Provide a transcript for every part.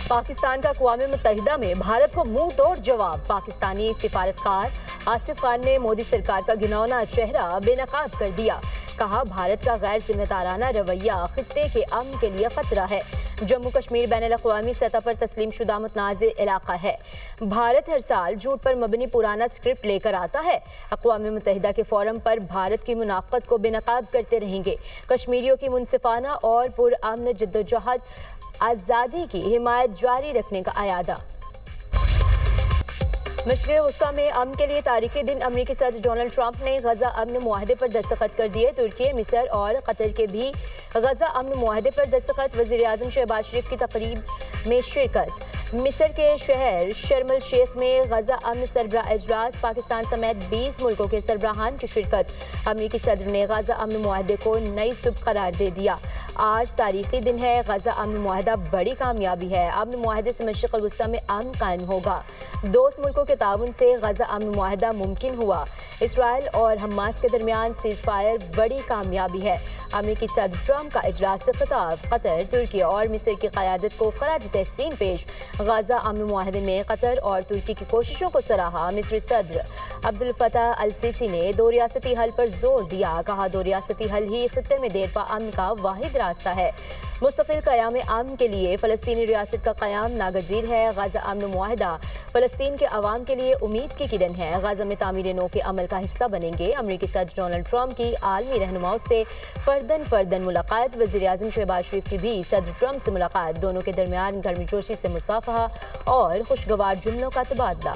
پاکستان کا اقوام متحدہ میں بھارت کو منہ توڑ جواب۔ پاکستانی سفارتکار آصف خان نے مودی سرکار کا گھناؤنا چہرہ بے نقاب کر دیا۔ کہا بھارت کا غیر ذمہ دارانہ رویہ خطے کے امن کے لیے خطرہ ہے۔ جموں کشمیر بین الاقوامی سطح پر تسلیم شدہ متنازع علاقہ ہے۔ بھارت ہر سال جھوٹ پر مبنی پرانا اسکرپٹ لے کر آتا ہے۔ اقوام متحدہ کے فورم پر بھارت کی منافقت کو بے نقاب کرتے رہیں گے۔ کشمیریوں کی منصفانہ اور پرامن جدوجہد آزادی کی حمایت جاری رکھنے کا اعادہ۔ مشرق وسطی میں امن کے لیے تاریخی دن۔ امریکی صدر ڈونلڈ ٹرمپ نے غزہ امن معاہدے پر دستخط کر دیے۔ ترکی، مصر اور قطر کے بھی غزہ امن معاہدے پر دستخط۔ وزیر اعظم شہباز شریف کی تقریب میں شرکت۔ مصر کے شہر شرم الشیخ میں غزہ امن سربراہ اجلاس۔ پاکستان سمیت 20 ملکوں کے سربراہان کی شرکت۔ امریکی صدر نے غزہ امن معاہدے کو نئی صبح قرار دے دیا۔ آج تاریخی دن ہے۔ غزہ امن معاہدہ بڑی کامیابی ہے۔ امن معاہدے سے مشرق الوسطی میں امن قائم ہوگا۔ دوست ملکوں کے تعاون سے غزہ امن معاہدہ ممکن ہوا۔ اسرائیل اور حماس کے درمیان سیز فائر بڑی کامیابی ہے۔ امریکی صدر ٹرمپ کا اجلاس سے خطاب۔ قطر، ترکی اور مصر کی قیادت کو خراج تحسین پیش۔ غزہ امن معاہدے میں قطر اور ترکی کی کوششوں کو سراہا۔ مصری صدر عبدالفتاح السیسی نے دو ریاستی حل پر زور دیا۔ کہا دو ریاستی حل ہی خطے میں دیرپا امن کا واحد راستہ ہے۔ مستقل قیام امن کے لیے فلسطینی ریاست کا قیام ناگزیر ہے۔ غزہ امن معاہدہ فلسطین کے عوام کے لیے امید کی کرن ہے۔ غزہ میں تعمیر نو کے عمل کا حصہ بنیں گے۔ امریکی صدر ڈونلڈ ٹرمپ کی عالمی رہنماؤں سے فردن ملاقات۔ وزیر اعظم شہباز شریف کی بھی صدر ٹرمپ سے ملاقات۔ دونوں کے درمیان گرمجوشی سے مصافحہ اور خوشگوار جملوں کا تبادلہ۔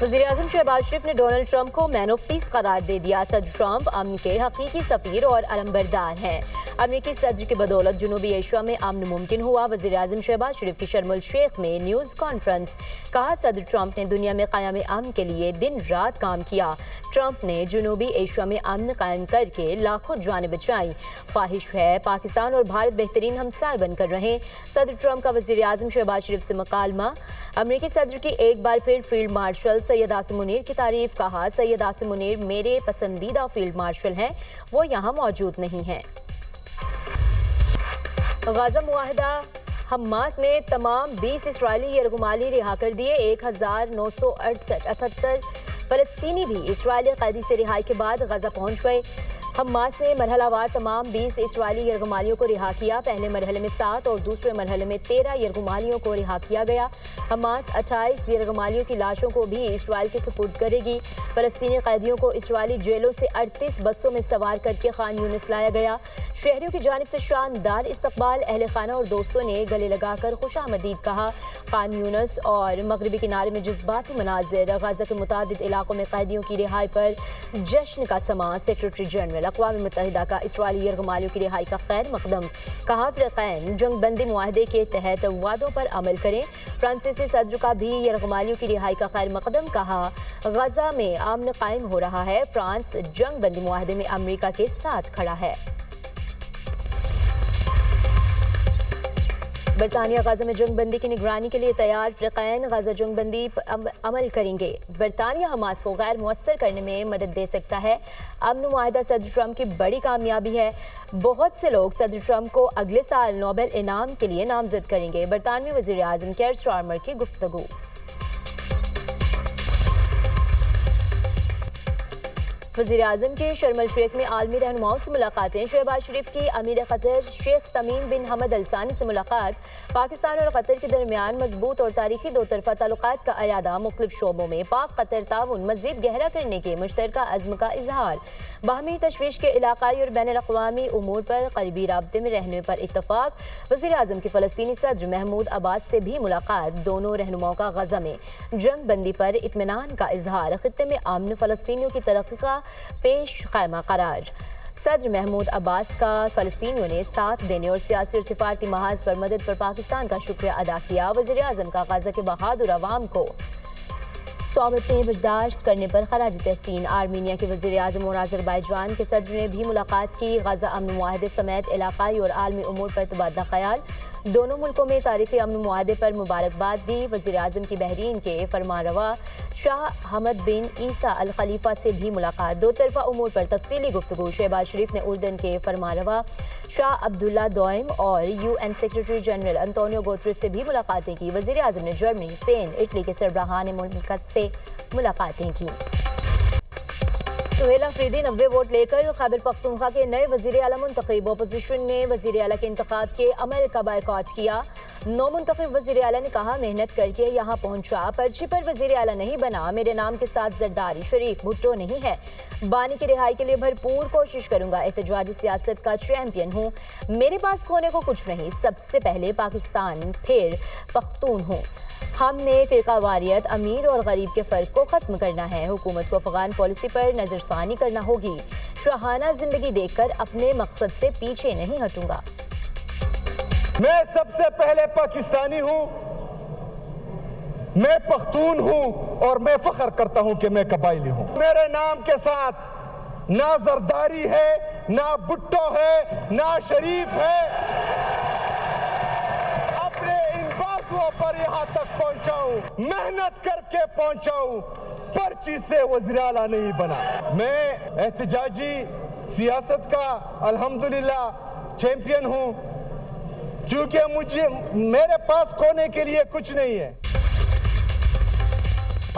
وزیر اعظم شہباز شریف نے ڈونلڈ ٹرمپ کو مین آف پیس قرار دے دیا۔ صدر ٹرمپ امن کے حقیقی سفیر اور علمبردار ہیں۔ امریکی صدر کی بدولت جنوبی ایشیا میں امن ممکن ہوا۔ وزیر اعظم شہباز شریف کی شرم الشیخ میں نیوز کانفرنس۔ کہا صدر ٹرمپ نے دنیا میں قیام امن کے لیے دن رات کام کیا۔ ٹرمپ نے جنوبی ایشیا میں امن قائم کر کے لاکھوں جانیں بچائیں۔ خواہش ہے پاکستان اور بھارت بہترین ہمسائے بن کر رہیں۔ صدر ٹرمپ کا وزیر اعظم شہباز شریف سے مکالمہ۔ امریکی صدر کی ایک بار پھر فیلڈ مارشل سید عاصم منیر کی تعریف۔ کہا سید عاصم منیر میرے پسندیدہ فیلڈ مارشل ہیں، وہ یہاں موجود نہیں ہیں۔ غزہ معاہدہ۔ حماس نے تمام 20 اسرائیلی یرغمالی رہا کر دیے۔ 1968 فلسطینی بھی اسرائیلی قیدی سے رہائی کے بعد غزہ پہنچ گئے۔ حماس نے مرحلہ وار تمام 20 اسرائیلی یرغمالیوں کو رہا کیا۔ پہلے مرحلے میں 7 اور دوسرے مرحلے میں 13 یرغمالیوں کو رہا کیا گیا۔ حماس 28 یرغمالیوں کی لاشوں کو بھی اسرائیل کے سپرد کرے گی۔ فلسطینی قیدیوں کو اسرائیلی جیلوں سے 38 بسوں میں سوار کر کے خان یونس لایا گیا۔ شہریوں کی جانب سے شاندار استقبال۔ اہل خانہ اور دوستوں نے گلے لگا کر خوش آمدید کہا۔ خان یونس اور مغربی کنارے میں جذباتی مناظر۔ غزہ کے متعدد علاقوں میں قیدیوں کی رہائی پر جشن کا سماں۔ سیکرٹری جنرل اقوام متحدہ کا اسرائیلی یرغمالیوں کی رہائی کا خیر مقدم۔ کہا فریقین جنگ بندی معاہدے کے تحت وعدوں پر عمل کریں۔ فرانسیسی صدر کا بھی یرغمالیوں کی رہائی کا خیر مقدم۔ کہا غزہ میں امن قائم ہو رہا ہے۔ فرانس جنگ بندی معاہدے میں امریکہ کے ساتھ کھڑا ہے۔ برطانیہ غزہ میں جنگ بندی کی نگرانی کے لیے تیار۔ فریقین غزہ جنگ بندی پر عمل کریں گے۔ برطانیہ حماس کو غیر مؤثر کرنے میں مدد دے سکتا ہے۔ امن معاہدہ صدر ٹرمپ کی بڑی کامیابی ہے۔ بہت سے لوگ صدر ٹرمپ کو اگلے سال نوبل انعام کے لیے نامزد کریں گے۔ برطانوی وزیر اعظم کیئر سٹارمر کی گفتگو۔ وزیر اعظم کی شرم الشیخ میں عالمی رہنماؤں سے ملاقاتیں۔ شہباز شریف کی امیر قطر شیخ تمیم بن حمد ال ثانی سے ملاقات۔ پاکستان اور قطر کے درمیان مضبوط اور تاریخی دو طرفہ تعلقات کا اعادہ۔ مختلف شعبوں میں پاک قطر تعاون مزید گہرا کرنے کے مشترکہ عزم کا اظہار۔ باہمی تشویش کے علاقائی اور بین الاقوامی امور پر قریبی رابطے میں رہنے پر اتفاق۔ وزیر اعظم کی فلسطینی صدر محمود عباس سے بھی ملاقات۔ دونوں رہنماؤں کا غزہ میں جنگ بندی پر اطمینان کا اظہار۔ خطے میں امن، فلسطینیوں کی ترقی کا پیش خیمہ قرار۔ صدر محمود عباس کا فلسطینیوں نے ساتھ دینے اور سیاسی اور سفارتی محاذ پر مدد پر پاکستان کا شکریہ ادا کیا۔ وزیر اعظم کا غزہ کے بہادر عوام کو صحبتیں برداشت کرنے پر خراج تحسین۔ آرمینیا کے وزیر اعظم اور آذربائیجان کے صدر نے بھی ملاقات کی۔ غزہ امن معاہدے سمیت علاقائی اور عالمی امور پر تبادلہ خیال۔ دونوں ملکوں میں تاریخی امن معاہدے پر مبارکباد دی۔ وزیر اعظم کی بحرین کے فرمانروا شاہ حمد بن عیسیٰ الخلیفہ سے بھی ملاقات۔ دو طرفہ امور پر تفصیلی گفتگو۔ شہباز شریف نے اردن کے فرمانروا شاہ عبداللہ دوئم اور UN سیکرٹری جنرل انطونیو گوتریس سے بھی ملاقاتیں کی۔ وزیر اعظم نے جرمنی، اسپین، اٹلی کے سربراہان مملکت سے ملاقاتیں کی۔ سہیل افریدی 90 ووٹ لے کر خیبر پختونخوا کے نئے وزیر اعلیٰ منتخب۔ اپوزیشن نے وزیر اعلیٰ کے انتخاب کے عمل کا بائیکاٹ کیا۔ نو منتخب وزیر اعلیٰ نے کہا، محنت کر کے یہاں پہنچا، پرچی پر وزیر اعلیٰ نہیں بنا۔ میرے نام کے ساتھ زرداری شریف بھٹو نہیں ہے۔ بانی کی رہائی کے لیے بھرپور کوشش کروں گا۔ احتجاجی سیاست کا چیمپئن ہوں۔ میرے پاس کھونے کو کچھ نہیں۔ سب سے پہلے پاکستان پھر پختون ہوں۔ ہم نے فرقہ واریت، امیر اور غریب کے فرق کو ختم کرنا ہے۔ حکومت کو افغان پالیسی پر نظر ثانی کرنا ہوگی۔ شاہانہ زندگی دیکھ کر اپنے مقصد سے پیچھے نہیں ہٹوں گا۔ میں سب سے پہلے پاکستانی ہوں، میں پختون ہوں اور میں فخر کرتا ہوں کہ میں قبائلی ہوں۔ میرے نام کے ساتھ نہ زرداری ہے، نہ بھٹو ہے، نہ شریف ہے۔ اپنے ان بازوؤں پر یہاں تک پہنچاؤں، محنت کر کے پہنچاؤں، پرچی سے وزیر اعلیٰ نہیں بنا۔ میں احتجاجی سیاست کا الحمدللہ چیمپئن ہوں، کیونکہ میرے پاس کھونے کے لیے کچھ نہیں ہے۔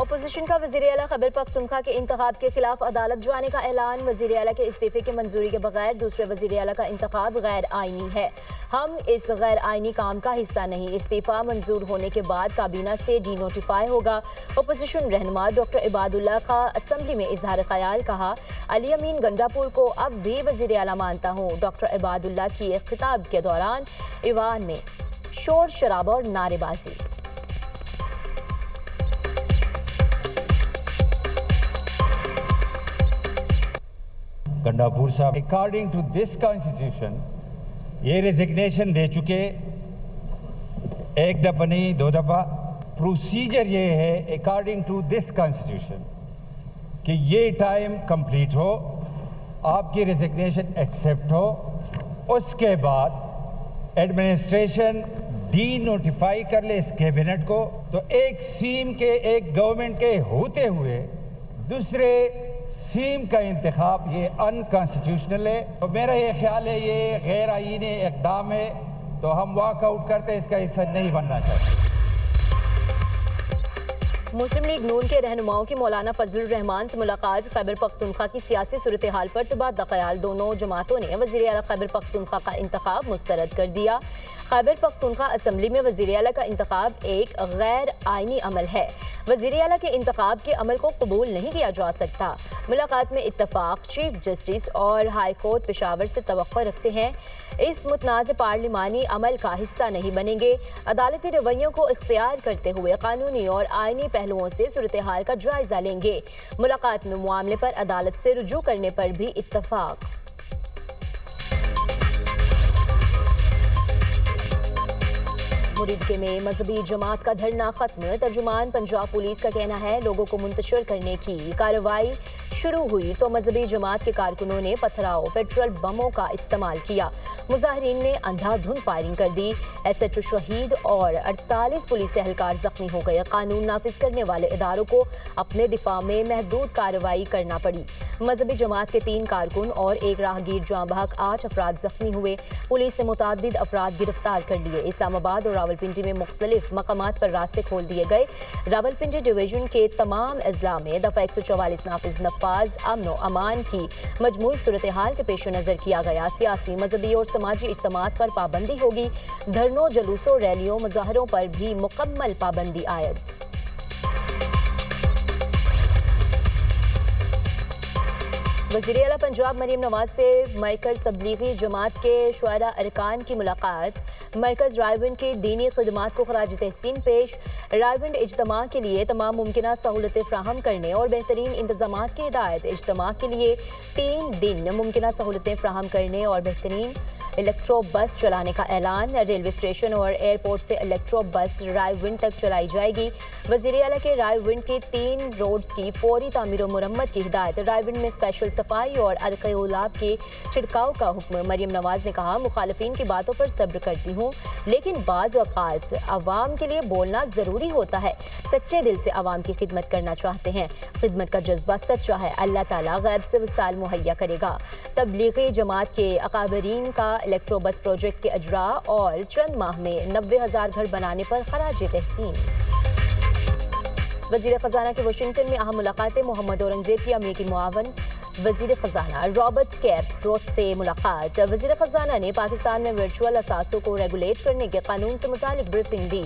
اپوزیشن کا وزیر اعلیٰ خیبر پختونخوا کے انتخاب کے خلاف عدالت جانے کا اعلان۔ وزیر اعلیٰ کے استعفے کی منظوری کے بغیر دوسرے وزیر اعلیٰ کا انتخاب غیر آئینی ہے۔ ہم اس غیر آئینی کام کا حصہ نہیں۔ استعفیٰ منظور ہونے کے بعد کابینہ سے ڈی نوٹیفائی ہوگا۔ اپوزیشن رہنما ڈاکٹر عباد اللہ کا اسمبلی میں اظہار خیال، کہا، علی امین گنڈا پور کو اب بھی وزیر اعلیٰ مانتا ہوں۔ ڈاکٹر عباد اللہ کی خطاب کے دوران ایوان میں شور شرابہ اور نعرے بازی۔ گنڈاپور صاحب اکارڈنگ ٹو دس کانسٹیٹیوشن یہ ریزگنیشن دے چکے، ایک دفعہ نہیں دو دفعہ۔ پروسیجر یہ ہے اکارڈنگ ٹو دس کانسٹیٹیوشن کہ یہ ٹائم کمپلیٹ ہو، آپ کی ریزگنیشن ایکسیپٹ ہو، اس کے بعد ایڈمنسٹریشن ڈی نوٹیفائی کر لے اس کیبنٹ کو۔ تو ایک سیم کے، ایک گورنمنٹ کے ہوتے ہوئے دوسرے سیم کا انتخاب یہ انکانسٹیٹیوشنل ہے۔ تو میرا یہ خیال ہے یہ غیر آئینی اقدام ہے، تو ہم واک آؤٹ کرتے، اس کا حصہ نہیں بننا چاہتے۔ مسلم لیگ نون کے رہنماؤں کی مولانا فضل الرحمان سے ملاقات۔ خیبر پختونخوا کی سیاسی صورتحال پر تبادلہ خیال۔ دونوں جماعتوں نے وزیر اعلیٰ خیبر پختونخوا کا انتخاب مسترد کر دیا۔ خیبر پختونخوا اسمبلی میں وزیر اعلیٰ کا انتخاب ایک غیر آئینی عمل ہے۔ وزیر اعلیٰ کے انتخاب کے عمل کو قبول نہیں کیا جا سکتا۔ ملاقات میں اتفاق۔ چیف جسٹس اور ہائی کورٹ پشاور سے توقع رکھتے ہیں اس متنازع پارلیمانی عمل کا حصہ نہیں بنیں گے۔ عدالتی رویوں کو اختیار کرتے ہوئے قانونی اور آئینی پہلوؤں سے صورتحال کا جائزہ لیں گے۔ ملاقات میں معاملے پر عدالت سے رجوع کرنے پر بھی اتفاق۔ مریدکے میں مذہبی جماعت کا دھرنا ختم۔ ترجمان پنجاب پولیس کا کہنا ہے لوگوں کو منتشر کرنے کی کارروائی شروع ہوئی تو مذہبی جماعت کے کارکنوں نے پتھراؤ، پیٹرول بموں کا استعمال کیا۔ مظاہرین نے اندھا دھند فائرنگ کر دی۔ SHO شہید اور 48 پولیس اہلکار زخمی ہو گئے۔ قانون نافذ کرنے والے اداروں کو اپنے دفاع میں محدود کارروائی کرنا پڑی۔ مذہبی جماعت کے 3 کارکن اور ایک راہگیر جاں بحق، 8 افراد زخمی ہوئے۔ پولیس نے متعدد افراد گرفتار کر لیے۔ اسلام آباد اور راولپنڈی میں مختلف مقامات پر راستے کھول دیے گئے۔ راولپنڈی ڈویژن کے تمام اضلاع میں دفعہ 144 نفاذ امن و امان کی مجموعی صورتحال کے پیش نظر کیا گیا۔ سیاسی، مذہبی اور سماجی اجتماعات پر پابندی ہوگی۔ دھرنوں، جلوسوں، ریلیوں، مظاہروں پر بھی مکمل پابندی عائد۔ وزیر اعلیٰ پنجاب مریم نواز سے مرکز تبلیغی جماعت کے شعراء ارکان کی ملاقات۔ مرکز رائے کے دینی خدمات کو خراج تحسین پیش۔ رائے اجتماع کے لیے تمام ممکنہ سہولتیں فراہم کرنے اور بہترین انتظامات کی ہدایت۔ اجتماع کے لیے 3 دن ممکنہ سہولتیں فراہم کرنے اور بہترین الیکٹرو بس چلانے کا اعلان۔ ریلوے اسٹیشن اور ایئرپورٹ سے الیکٹرو بس رائے ونڈ تک چلائی جائے گی۔ وزیر اعلیٰ کے رائے ونڈ کی 3 روڈز کی فوری تعمیر و مرمت کی ہدایت۔ رائے ونڈ میں اسپیشل صفائی اور عرق گلاب کے چھڑکاؤ کا حکم۔ مریم نواز نے کہا مخالفین کی باتوں پر صبر کرتی ہوں۔ ہوں، لیکن بعض اوقات عوام کے لیے بولنا ضروری ہوتا ہے۔ سچے دل سے عوام کی خدمت کرنا چاہتے ہیں، خدمت کا جذبہ سچا ہے، اللہ تعالیٰ غیب سے وسائل مہیا کرے گا۔ تبلیغی جماعت کے اکابرین کا الیکٹرو بس پروجیکٹ کے اجراء اور چند ماہ میں 90,000 گھر بنانے پر خراج تحسین۔ وزیر خزانہ کی واشنگٹن میں اہم ملاقاتیں، محمد اورنگزیب کی امریکی معاون وزیر خزانہ رابرٹ کیپ روتھ سے ملاقات۔ وزیر خزانہ نے پاکستان میں ورچوئل اثاثوں کو ریگولیٹ کرنے کے قانون سے متعلق بریفنگ دی۔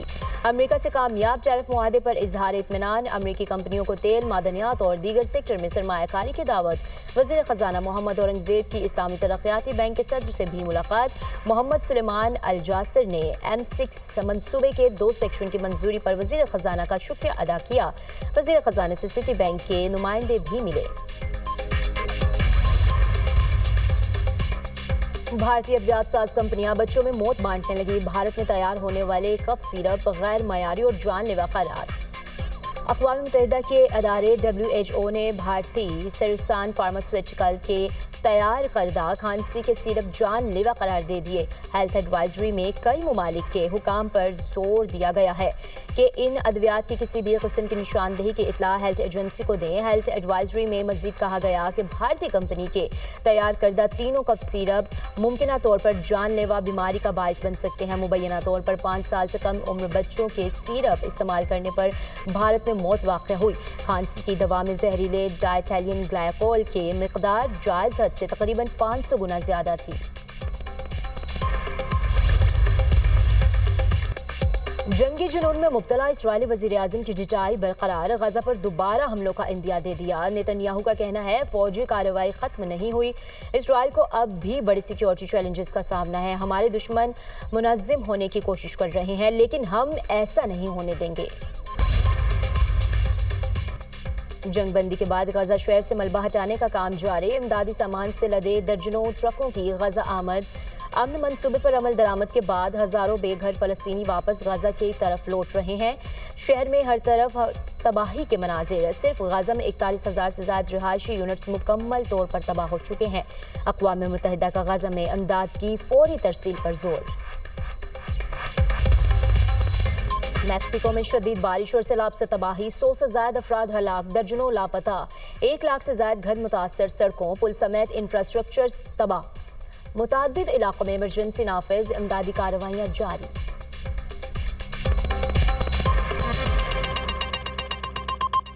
امریکہ سے کامیاب ٹیرف معاہدے پر اظہار اطمینان، امریکی کمپنیوں کو تیل، معدنیات اور دیگر سیکٹر میں سرمایہ کاری کی دعوت۔ وزیر خزانہ محمد اورنگزیب کی اسلامی ترقیاتی بینک کے صدر سے بھی ملاقات۔ محمد سلیمان الجاسر نے M6 منصوبے کے 2 سیکشن کی منظوری پر وزیر خزانہ کا شکریہ ادا کیا۔ وزیر خزانہ سے سٹی بینک کے نمائندے بھی ملے۔ بھارتی ادویات ساز کمپنیاں بچوں میں موت بانٹنے لگی، بھارت میں تیار ہونے والے کف سیرپ غیر معیاری اور جان لیوا قرار۔ اقوام متحدہ کے ادارے WHO نے بھارتی سیروسان فارماسیوٹیکل کے تیار کردہ کھانسی کے سیرپ جان لیوا قرار دے دیے۔ ہیلتھ ایڈوائزری میں کئی ممالک کے حکام پر زور دیا گیا ہے کہ ان ادویات کی کسی بھی قسم کی نشاندہی کی اطلاع ہیلتھ ایجنسی کو دیں۔ ہیلتھ ایڈوائزری میں مزید کہا گیا کہ بھارتی کمپنی کے تیار کردہ تینوں کف سیرپ ممکنہ طور پر جان لیوا بیماری کا باعث بن سکتے ہیں۔ مبینہ طور پر 5 سال سے کم عمر بچوں کے سیرپ استعمال کرنے پر بھارت میں موت واقع ہوئی۔ کھانسی کی دوا میں زہریلے ڈائیتھیلین گلائکول کی مقدار جائز حد سے تقریباً 500 گنا زیادہ تھی۔ جنگی جنون میں مبتلا اسرائیلی وزیراعظم کی ڈٹائی برقرار، غزہ پر دوبارہ حملوں کا عندیہ دے دیا۔ نیتن یاہو کا کہنا ہے فوجی کارروائی ختم نہیں ہوئی، اسرائیل کو اب بھی بڑی سیکیورٹی چیلنجز کا سامنا ہے۔ ہمارے دشمن منظم ہونے کی کوشش کر رہے ہیں، لیکن ہم ایسا نہیں ہونے دیں گے۔ جنگ بندی کے بعد غزہ شہر سے ملبہ ہٹانے کا کام جاری، امدادی سامان سے لدے درجنوں ٹرکوں کی غزہ آمد۔ امن منصوبے پر عمل درآمد کے بعد ہزاروں بے گھر فلسطینی واپس غزہ کی طرف لوٹ رہے ہیں۔ شہر میں ہر طرف تباہی کے مناظر، صرف غزہ میں 41,000 سے زائد رہائشی یونٹس مکمل طور پر تباہ ہو چکے ہیں۔ اقوام متحدہ کا غزہ میں امداد کی فوری ترسیل پر زور۔ میکسیکو میں شدید بارش اور سیلاب سے تباہی، 100 سے زائد افراد ہلاک، درجنوں لاپتہ، 1 لاکھ سے زائد گھر متاثر، سڑکوں پل سمیت انفراسٹرکچر تباہ۔ متعدد علاقوں میں ایمرجنسی نافذ، امدادی کارروائیاں جاری۔